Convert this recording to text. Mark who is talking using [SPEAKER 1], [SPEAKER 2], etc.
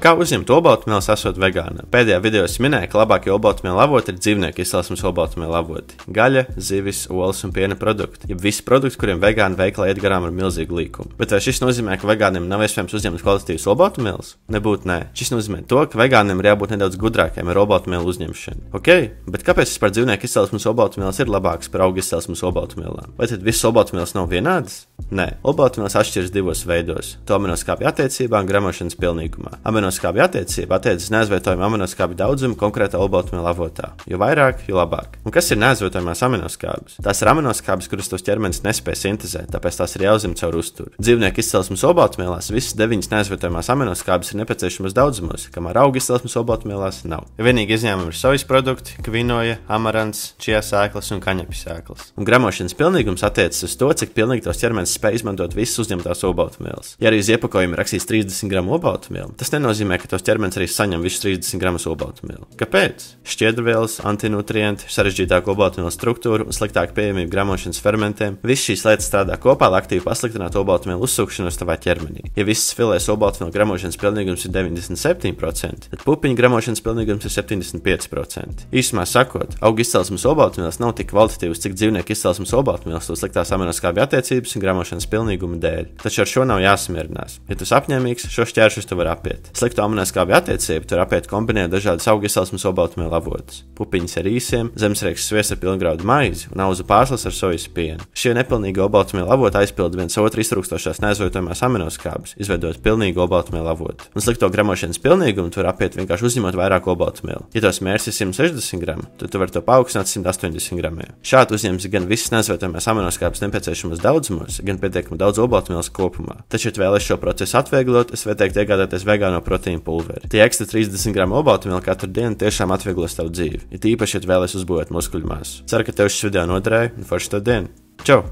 [SPEAKER 1] Kā uzņemt olbaltumvielas esot vegānam? Pēdējā video es minēju, ka labākie olbaltumvielu avoti ir dzīvnieku izcelsmes olbaltumvielu avoti – gaļa, zivis, olas un piena produkti. Ja visi produkti, kuriem vegāni veikalā iet garām ar milzīgu līkumu. Bet vai šis nozīmē, ka vegāniem nav iespējams uzņemt kvalitatīvas olbaltumvielas? Nebūtu nē. Šis nozīmē to, ka vegāniem ir jābūt nedaudz gudrākiem ar olbaltumvielu uzņemšanu. Ok, bet kāpēc vispār dzīvnieku izcelsmes olbaltumvielas ir labākas par augu izcelsmes olbaltumvielām? Vai tad visas olbaltumvielas nav vienādas? Nē, olbaltumvielas atšķiras divos veidos – to aminoskābju attiecībā un gramošanas pilnīgumā. Aminoskābju attiecība attiecas neaizvietojumu aminoskābju daudzumu konkrētā olbaltumvielu avotā. Jo vairāk, jo labāk. Un kas ir neaizvietojumās aminoskābes? Tās ir aminoskābes, kuras tavs ķermenis nespēj sintezēt, tāpēc tās ir jāuzņem caur uzturu. Dzīvnieku izcelsmes olbaltumvielās visas 9 neaizvietojumās aminoskābes ir nepieciešamas daudzumos, kamēr augu izcelsmes olbaltumvielās nav. Ja vienīgi izņēmumi ir sojas produkti, kvinoja, amarants, čija sēklas un kaņepju sēklas. Un gramošanas pilnīgums attiecas uz to, cik pilnīgi tavs ķermenis spēj izmantot visas uzņemtās olbaltumvielas. Ja arī uz iepakojuma rakstīs 30 gramu olbaltumvielu, tas nenozīmē, ka tavs ķermenis arī saņem visus 30 gramus olbaltumvielu. Kāpēc? Šķiedrvielas, antinutrienti, sarežģītāka olbaltumvielu struktūra un sliktāka pieejamība gramošanas fermentiem – visas šīs lietas strādā kopā, lai aktīvi pasliktinātu olbaltumvielu uzsūkšanos tavā ķermenī. Ja visas filēs olbaltumvielu gramošanas pilnīgums ir 97%, tad pupiņu gramošanas pilnīgums ir 75%. Īsumā sakot, augu izcelsmes olbaltumvielas nav tik kvalitatīvas, cik dzīvnieku izcelsmes olbaltumvielas to sliktās aminoskābju attiecības un gramošanas pilnīguma dēļ. Taču ar šo nav jāsamierinās. Ja tu esi apņēmīgs, šo šķēršus tu vari apiet. Slikto aminoskābju attiecību tur apiet kombinēt dažādas augu izcelsmes olbaltumvielu avotus. Pupiņas ar īsiem, zemesriekas sviests ar pilngraudu maizi un auzu pārslas ar sojas pienu. Šie nepilnīgi olbaltumvielu avoti aizpilda viens otru iztrūkstošās neaizvietojamās aminoskābes, izveidojot pilnīgu olbaltumvielu avotu. Un slikto gramošanas pilnīgumu tu vari apiet vienkārši uzņemot vairāk olbaltumvielu. Ja tos mērķis ir 160 gramu, tad tu vari to paaugstināt 180 gramiem. Šādi uzņemsi gan visas neaizvietojamās aminoskābes nepieciešamos daudzumos, gan pietiekami daudz olbaltumvielas kopumā. Taču, ja vēlaties šo procesu atvieglot, es ieteiktu iegādāties vegāno proteīnu pulveri. Tie ekstra 30 gramu olbaltumvielu katru dienu tiešām atvieglos tavu dzīvi, it īpaši, ja vēlaties uzbūvēt muskuļu masu. Ceru, ka tev šis video noderēja un forši tev dienu. Čau!